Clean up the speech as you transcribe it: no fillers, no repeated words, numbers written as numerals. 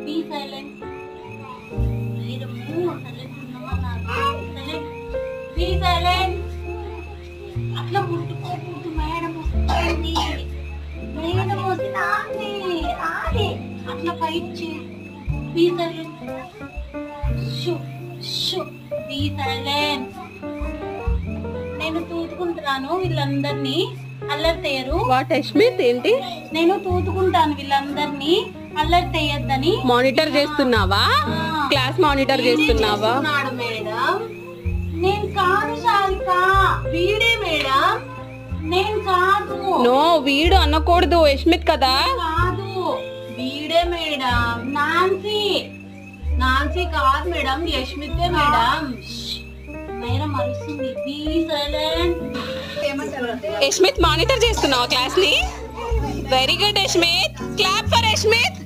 Be silent. Be silent. అట్లా ముట్టుకోకూడదు, madam వస్తుంది. మేడం వస్తుంది, రాలే. అట్లా ఫైట్ చేయి. Be silent. Be silent. నేను తూతుకుంటున్నాను వీళ్ళందరినీ, అల్లరి చేయరు. వాట్ యష్మిత్ ఏంటి? నేను తూతుకుంటాను వీళ్ళందరినీ, అల్లరి చేయొద్దని. మానిటర్ చేస్తున్నావా? క్లాస్ మానిటర్ చేస్తున్నావా? మేడం నేను కాదు శారిక, వీడే మేడం. నేను కాదు. నో, వీడు అనకూడదు, యష్మిత్ కదా. కాదు, వీడే మేడం. నాన్సీ కాదు మేడం, యష్మితే మేడం. మేడం అరుస్తుంది. Be silent. యష్మిత్ మానిటర్ చేస్తున్నావా క్లాస్ ని? Very good Yashmit. Clap for యష్మిత్.